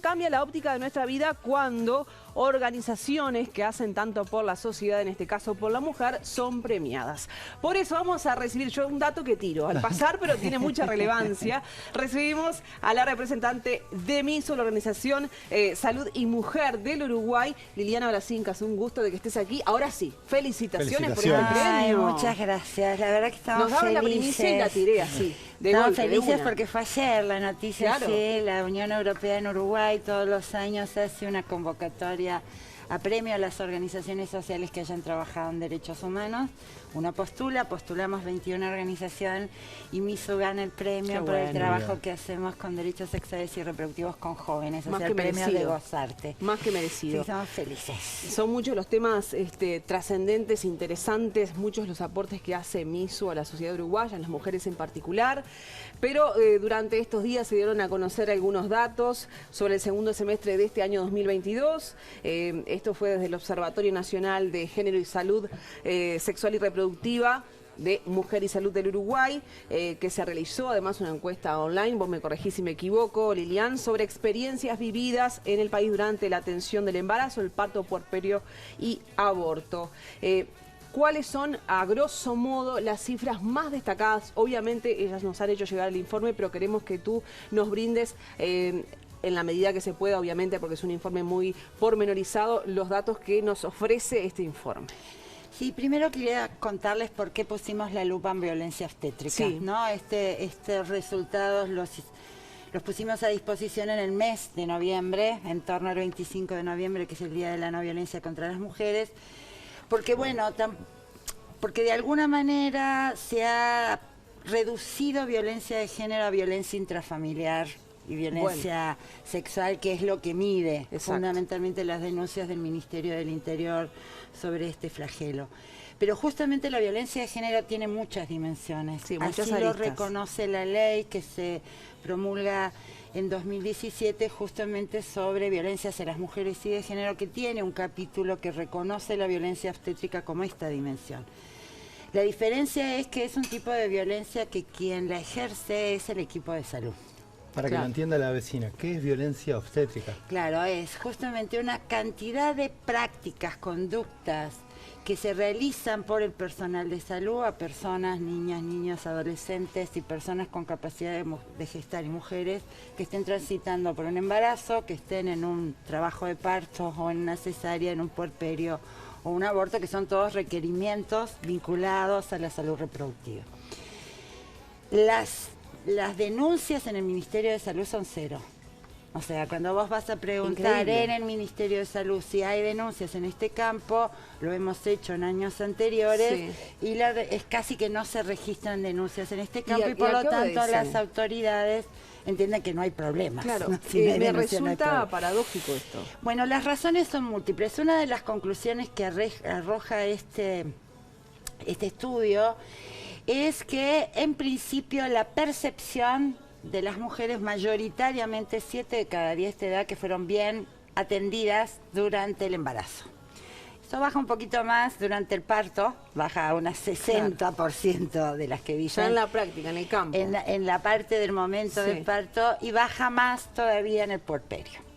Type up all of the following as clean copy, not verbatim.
cambia la óptica de nuestra vida cuando organizaciones que hacen tanto por la sociedad, en este caso por la mujer, son premiadas. Por eso vamos a recibir, yo un dato que tiro al pasar, pero tiene mucha relevancia. Recibimos a la representante de MISO, la organización Salud y Mujer del Uruguay, Liliana Brasincas. Un gusto de que estés aquí. Ahora sí, felicitaciones por este premio. Ay, muchas gracias. La verdad que estamos felices. Nos daban la primicia y la tiré así. Estamos felices porque fue ayer la noticia. Claro. Sí, la Unión Europea en Uruguay todos los años hace una convocatoria a premio a las organizaciones sociales que hayan trabajado en derechos humanos. Uno postulamos 21 organizaciones y MISO gana el premio por el trabajo que hacemos con derechos sexuales y reproductivos con jóvenes. Más o sea, que el premio merecido. de gozarte. Más que merecido. Sí, estamos felices. Son muchos los temas trascendentes, interesantes, muchos los aportes que hace MISO a la sociedad uruguaya, a las mujeres en particular. Pero durante estos días se dieron a conocer algunos datos sobre el segundo semestre de este año 2022. Esto fue desde el Observatorio Nacional de Género y Salud Sexual y Reproductiva de Mujer y Salud del Uruguay, que se realizó además una encuesta online, vos me corregís si me equivoco, Lilian, sobre experiencias vividas en el país durante la atención del embarazo, el parto, puerperio y aborto. ¿Cuáles son, a grosso modo, las cifras más destacadas? Obviamente, ellas nos han hecho llegar el informe, pero queremos que tú nos brindes, en la medida que se pueda, obviamente, porque es un informe muy pormenorizado, los datos que nos ofrece este informe. Sí, primero quería contarles por qué pusimos la lupa en violencia obstétrica, sí, ¿no? Estos resultados los pusimos a disposición en el mes de noviembre, en torno al 25 de noviembre, que es el Día de la No Violencia contra las Mujeres, porque bueno, porque de alguna manera se ha reducido violencia de género a violencia intrafamiliar y violencia sexual, que es lo que mide fundamentalmente las denuncias del Ministerio del Interior sobre este flagelo. Pero justamente la violencia de género tiene muchas dimensiones. Sí, muchas Así aristas. lo reconoce la ley que se promulga en 2017 justamente sobre violencia hacia las mujeres y de género, que tiene un capítulo que reconoce la violencia obstétrica como esta dimensión. La diferencia es que es un tipo de violencia que quien la ejerce es el equipo de salud. Para que lo entienda la vecina, ¿qué es violencia obstétrica? Claro, es justamente una cantidad de prácticas, conductas que se realizan por el personal de salud a personas, niñas, niños, adolescentes y personas con capacidad de gestar y mujeres que estén transitando por un embarazo, que estén en un trabajo de parto o en una cesárea, en un puerperio o un aborto, que son todos requerimientos vinculados a la salud reproductiva. Las denuncias en el Ministerio de Salud son cero. O sea, cuando vos vas a preguntar en el Ministerio de Salud si hay denuncias en este campo, lo hemos hecho en años anteriores, y es casi que no se registran denuncias en este campo, y por lo tanto las autoridades entienden que no hay problemas. Claro, ¿no? Si no hay me denuncia, resulta no hay paradójico esto. Bueno, las razones son múltiples. Una de las conclusiones que arroja este estudio es que en principio la percepción de las mujeres, mayoritariamente 7 de cada 10 de edad, que fueron bien atendidas durante el embarazo. Esto baja un poquito más durante el parto, baja a un 60% de las que viven. Ya en la práctica, en el campo. En la parte del momento del parto, y baja más todavía en el puerperio.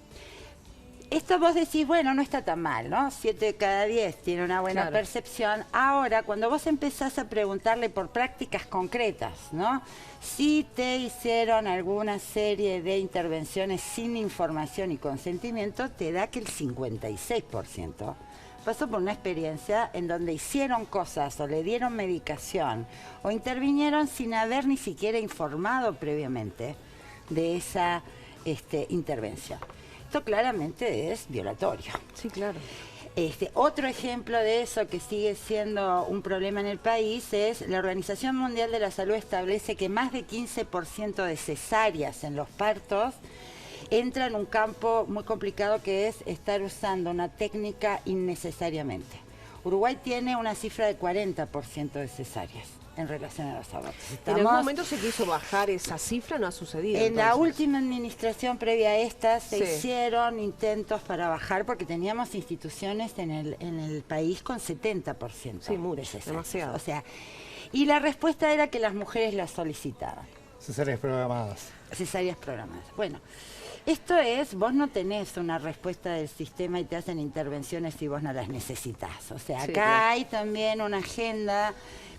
Esto vos decís, bueno, no está tan mal, ¿no? 7 de cada 10 tiene una buena percepción. Ahora, cuando vos empezás a preguntarle por prácticas concretas, ¿no? Si te hicieron alguna serie de intervenciones sin información y consentimiento, te da que el 56% pasó por una experiencia en donde hicieron cosas o le dieron medicación o intervinieron sin haber ni siquiera informado previamente de esa intervención. Esto claramente es violatorio. Sí, claro. Otro ejemplo de eso que sigue siendo un problema en el país es la Organización Mundial de la Salud establece que más de 15% de cesáreas en los partos entra en un campo muy complicado, que es estar usando una técnica innecesariamente. Uruguay tiene una cifra de 40% de cesáreas en relación a los abortos. ¿En algún momento se quiso bajar esa cifra? ¿No ha sucedido? En la última administración previa a esta se hicieron intentos para bajar, porque teníamos instituciones en el país con 70%. Sí, mucho, demasiado. O sea, y la respuesta era que las mujeres las solicitaban. Cesáreas programadas. Cesáreas programadas. Bueno, Esto es, vos no tenés una respuesta del sistema y te hacen intervenciones si vos no las necesitas. O sea, Sí, acá claro. hay también una agenda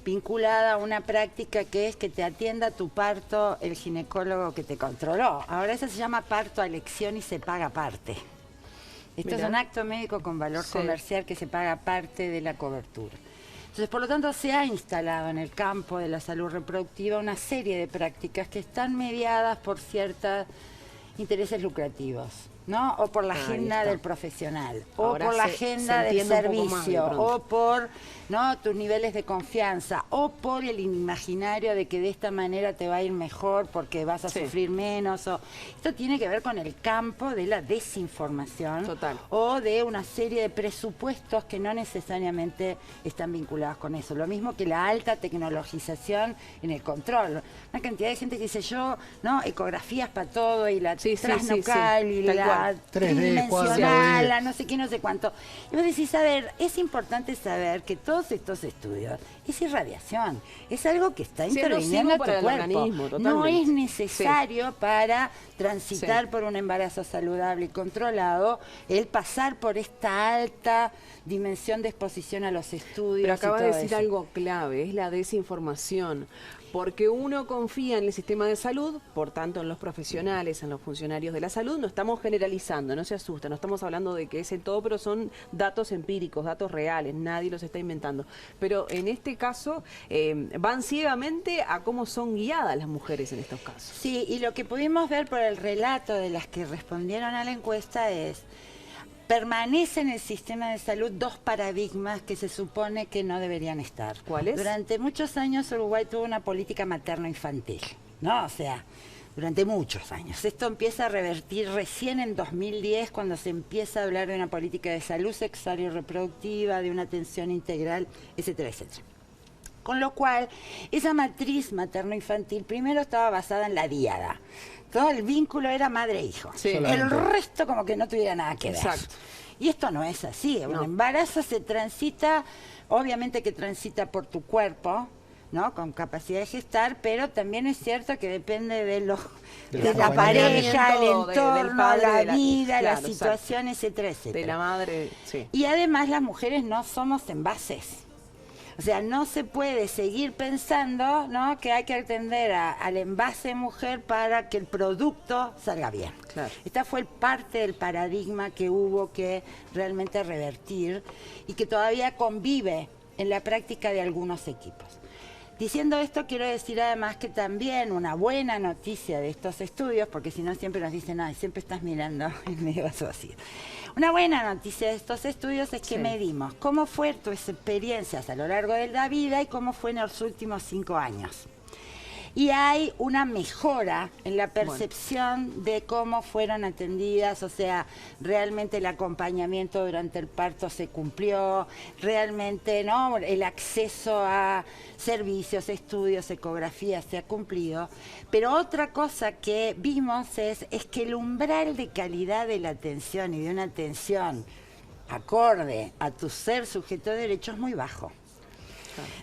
vinculada a una práctica que es que te atienda tu parto el ginecólogo que te controló. Ahora eso se llama parto a elección y se paga aparte. Esto Mirá. es un acto médico con valor Sí. comercial que se paga parte de la cobertura. Entonces, por lo tanto, se ha instalado en el campo de la salud reproductiva una serie de prácticas que están mediadas por ciertos intereses lucrativos, ¿no? O por la Ahí agenda está. del profesional, o Ahora por la se agenda del entiende un poco más de servicio, pronto. o por, ¿no?, tus niveles de confianza, o por el imaginario de que de esta manera te va a ir mejor porque vas a Sí. sufrir menos. Esto tiene que ver con el campo de la desinformación. Total. O de una serie de presupuestos que no necesariamente están vinculados con eso. Lo mismo que la alta tecnologización en el control. Una cantidad de gente que dice yo, ¿no? Ecografías para todo y la Sí, sí, transnucal sí, sí, y tal la cual. 3D, tridimensional, 4D. la no sé qué, no sé cuánto. Y vos decís, a ver, es importante saber que todos estos estudios es irradiación, es algo que está Sí, es interviniendo nocivo en tu para el cuerpo. organismo, No totalmente. es necesario para transitar Sí. por un embarazo saludable y controlado el pasar por esta alta dimensión de exposición a los estudios. Pero acaba y de todo decir eso. algo clave, es la desinformación. Porque uno confía en el sistema de salud, por tanto en los profesionales, en los funcionarios de la salud, no estamos generalizando, no se asusta, no estamos hablando de que es en todo, pero son datos empíricos, datos reales, nadie los está inventando. Pero en este caso van ciegamente a cómo son guiadas las mujeres en estos casos. Sí, y lo que pudimos ver por el relato de las que respondieron a la encuesta es: permanecen en el sistema de salud dos paradigmas que se supone que no deberían estar. ¿Cuáles? Durante muchos años Uruguay tuvo una política materno-infantil, ¿no? O sea, durante muchos años. Esto empieza a revertir recién en 2010, cuando se empieza a hablar de una política de salud sexual y reproductiva, de una atención integral, etcétera, etcétera. Con lo cual, esa matriz materno-infantil primero estaba basada en la díada. Todo el vínculo era madre-hijo. Sí. El Solamente. resto como que no tuviera nada que ver. Exacto. Y esto no es así. Un No. embarazo se transita, obviamente que transita por tu cuerpo, ¿no? Con capacidad de gestar, pero también es cierto que depende de De la la pareja, el compañía. Del entorno, padre, la de la- vida, claro, la exacto. situación, etcétera, etcétera. De la madre, sí. Y además las mujeres no somos envases. O sea, no se puede seguir pensando, ¿no?, que hay que atender al envase mujer para que el producto salga bien. Claro. Esta fue parte del paradigma que hubo que realmente revertir y que todavía convive en la práctica de algunos equipos. Diciendo esto, quiero decir además que también una buena noticia de estos estudios, porque si no siempre nos dicen, ay, siempre estás mirando el medio vaso vacío. Una buena noticia de estos estudios es que Sí. medimos cómo fue tus experiencias a lo largo de la vida y cómo fue en los últimos 5 años. Y hay una mejora en la percepción de cómo fueron atendidas, o sea, realmente el acompañamiento durante el parto se cumplió, realmente, ¿no?, el acceso a servicios, estudios, ecografías se ha cumplido. Pero otra cosa que vimos es que el umbral de calidad de la atención y de una atención acorde a tu ser sujeto de derecho es muy bajo.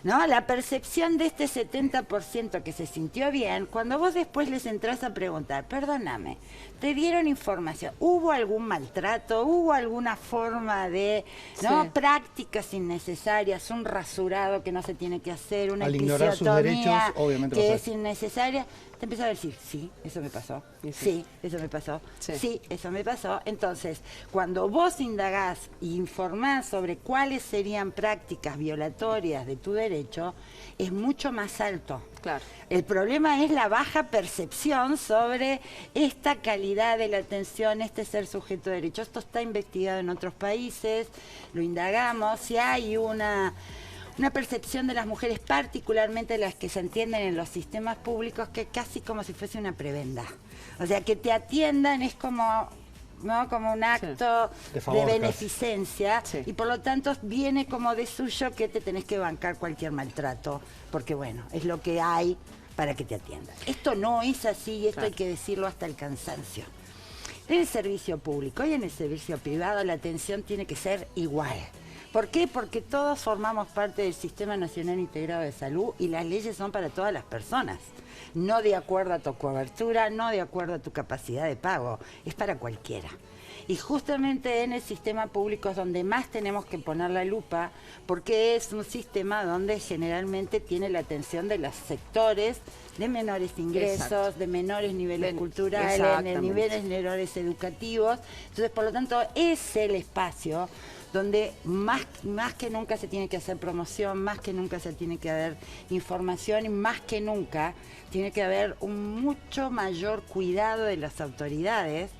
¿No? La percepción de este 70% que se sintió bien, cuando vos después les entrás a preguntar, perdóname, ¿te dieron información? ¿Hubo algún maltrato? ¿Hubo alguna forma de, ¿no?, Sí. prácticas innecesarias, un rasurado que no se tiene que hacer, una Al ignorar sus episiotomía derechos, obviamente que vas a es innecesaria? Te empieza a decir, sí, eso me pasó, Y sí, eso me pasó, Sí. sí, eso me pasó. Entonces, cuando vos indagás e informás sobre cuáles serían prácticas violatorias de tu derecho, es mucho más alto. Claro. El problema es la baja percepción sobre esta calidad de la atención, este ser sujeto de derecho. Esto está investigado en otros países, lo indagamos, si hay una percepción de las mujeres, particularmente las que se entienden en los sistemas públicos, que casi como si fuese una prebenda. O sea, que te atiendan es como, ¿no?, como un acto De favor, de casi. beneficencia, Sí. y por lo tanto viene como de suyo que te tenés que bancar cualquier maltrato, porque bueno, es lo que hay para que te atiendan. Esto no es así y esto Claro. hay que decirlo hasta el cansancio. En el servicio público y en el servicio privado la atención tiene que ser igual. ¿Por qué? Porque todos formamos parte del Sistema Nacional Integrado de Salud y las leyes son para todas las personas. No de acuerdo a tu cobertura, no de acuerdo a tu capacidad de pago, es para cualquiera. Y justamente en el sistema público es donde más tenemos que poner la lupa, porque es un sistema donde generalmente tiene la atención de los sectores de menores ingresos, exacto, de menores niveles culturales, de niveles menores educativos. Entonces, por lo tanto, es el espacio donde más que nunca se tiene que hacer promoción, más que nunca se tiene que haber información y más que nunca tiene que haber un mucho mayor cuidado de las autoridades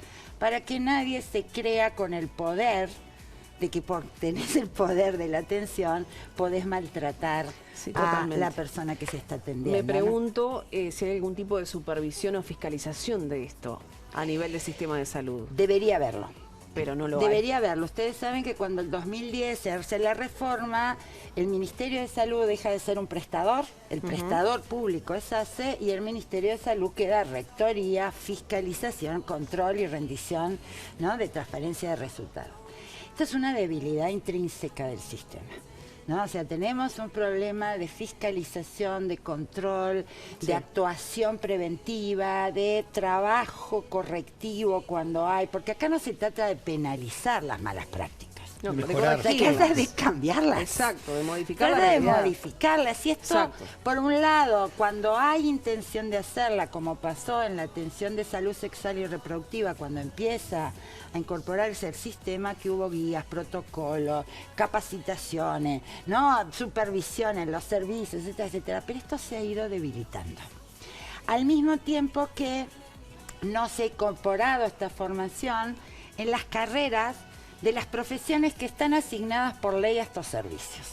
para que nadie se crea con el poder de que por tener el poder de la atención podés maltratar a la persona que se está atendiendo. Me pregunto si hay algún tipo de supervisión o fiscalización de esto a nivel del sistema de salud. Debería haberlo. Pero no lo Debería haberlo. Ustedes saben que cuando el 2010 se hace la reforma, el Ministerio de Salud deja de ser un prestador, el prestador público es ACE, y el Ministerio de Salud queda rectoría, fiscalización, control y rendición, ¿no?, de transparencia de resultados. Esto es una debilidad intrínseca del sistema, ¿no? O sea, tenemos un problema de fiscalización, de control, de actuación preventiva, de trabajo correctivo cuando hay, porque acá no se trata de penalizar las malas prácticas. No, se trata de cambiarlas. Exacto, de modificarlas. Se trata de modificarlas. Y esto, exacto, por un lado, cuando hay intención de hacerla, como pasó en la atención de salud sexual y reproductiva, cuando empieza a incorporarse al sistema, que hubo guías, protocolos, capacitaciones, ¿no?, supervisión en los servicios, etcétera, etcétera. Pero esto se ha ido debilitando. Al mismo tiempo que no se ha incorporado esta formación en las carreras de las profesiones que están asignadas por ley a estos servicios.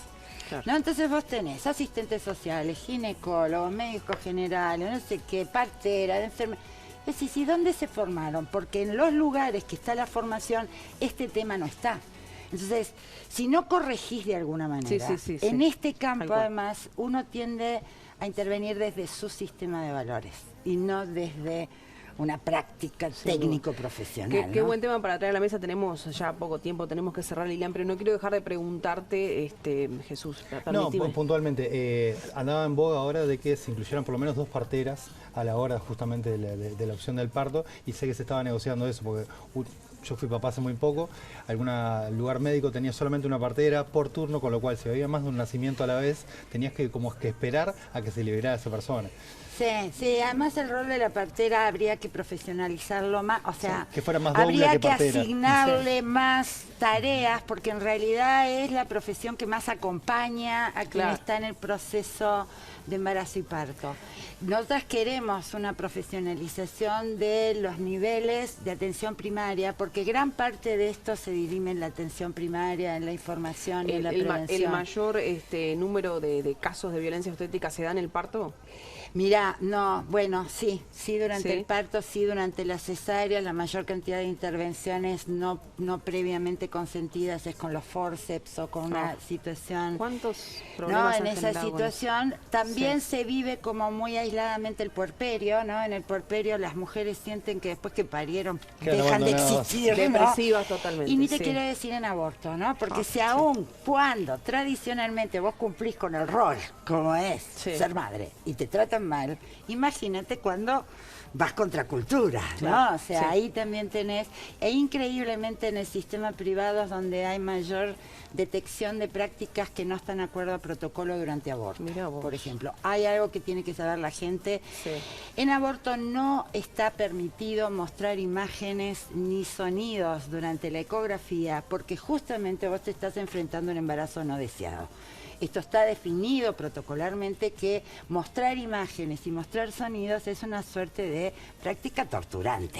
Claro. ¿No? Entonces vos tenés asistentes sociales, ginecólogos, médicos generales, no sé qué, partera, enfermeras. Es decir, ¿y dónde se formaron? Porque en los lugares que está la formación, este tema no está. Entonces, si no corregís de alguna manera, en este campo además uno tiende a intervenir desde su sistema de valores y no desde una práctica técnico-profesional. Qué buen tema para traer a la mesa. Tenemos ya poco tiempo, tenemos que cerrar, Lilian, pero no quiero dejar de preguntarte, Jesús, permitime. No, puntualmente, andaba en boga ahora de que se incluyeran por lo menos 2 parteras a la hora justamente de la opción del parto, y sé que se estaba negociando eso, porque yo fui papá hace muy poco, algún lugar médico tenía solamente una partera por turno, con lo cual si había más de un nacimiento a la vez, tenías que esperar a que se liberara esa persona. Sí, además el rol de la partera habría que profesionalizarlo más, o sea, que fuera más doble habría que asignarle más tareas, porque en realidad es la profesión que más acompaña a quien está en el proceso de embarazo y parto. Nosotras queremos una profesionalización de los niveles de atención primaria, porque gran parte de esto se dirime en la atención primaria, en la información y en la prevención. ¿El mayor número de casos de violencia obstétrica se da en el parto? Mirá, no, bueno, sí durante el parto, sí durante la cesárea, la mayor cantidad de intervenciones no previamente consentidas es con los forceps o con una situación. ¿Cuántos problemas en esa situación? También se vive como muy aisladamente el puerperio, ¿no? En el puerperio las mujeres sienten que después que parieron dejan de existir, depresivas totalmente. Y ni te quiero decir en aborto, ¿no? Porque si aún cuando tradicionalmente vos cumplís con el rol, como es ser madre, y te tratan mal, imagínate cuando vas contra cultura, ¿no? O sea, ahí también tenés, e increíblemente en el sistema privado es donde hay mayor detección de prácticas que no están de acuerdo al protocolo durante aborto. Por ejemplo, hay algo que tiene que saber la gente. En aborto no está permitido mostrar imágenes ni sonidos durante la ecografía, porque justamente vos te estás enfrentando a un embarazo no deseado. Esto está definido protocolarmente, que mostrar imágenes y mostrar sonidos es una suerte de práctica torturante.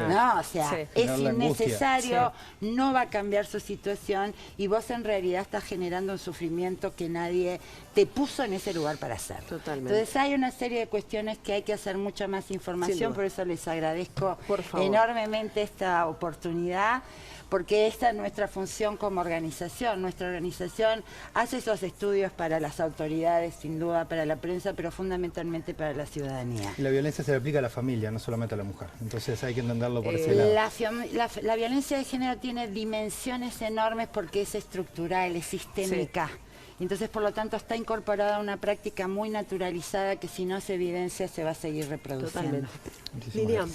¿No? O sea, es innecesario, no va a cambiar su situación y vos en realidad estás generando un sufrimiento que nadie te puso en ese lugar para hacer. Entonces hay una serie de cuestiones que hay que hacer mucha más información, por eso les agradezco enormemente esta oportunidad, porque esta es nuestra función como organización. Nuestra organización hace esos estudios estudios para las autoridades, sin duda, para la prensa, pero fundamentalmente para la ciudadanía. Y la violencia se le aplica a la familia, no solamente a la mujer. Entonces hay que entenderlo por ese lado. La violencia de género tiene dimensiones enormes porque es estructural, es sistémica. Sí. Entonces, por lo tanto, está incorporada a una práctica muy naturalizada que si no se evidencia se va a seguir reproduciendo. Lilian,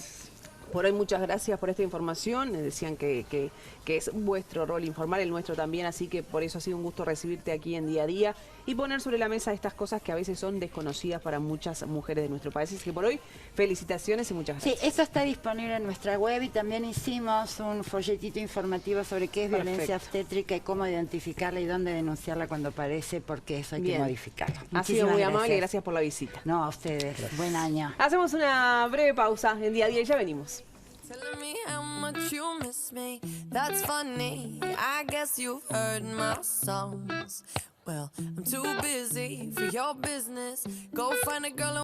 por hoy muchas gracias por esta información. Decían que es vuestro rol informar, el nuestro también, así que por eso ha sido un gusto recibirte aquí en Día a Día y poner sobre la mesa estas cosas que a veces son desconocidas para muchas mujeres de nuestro país. Así que por hoy, felicitaciones y muchas gracias. Sí, esto está disponible en nuestra web y también hicimos un folletito informativo sobre qué es violencia obstétrica y cómo identificarla y dónde denunciarla cuando aparece, porque eso hay que modificarlo. Ha sido muy amable y gracias por la visita. No, a ustedes. Gracias. Buen año. Hacemos una breve pausa en Día a Día y ya venimos. Telling me how much you miss me. That's funny. I guess you've heard my songs. Well, I'm too busy for your business. Go find a girl.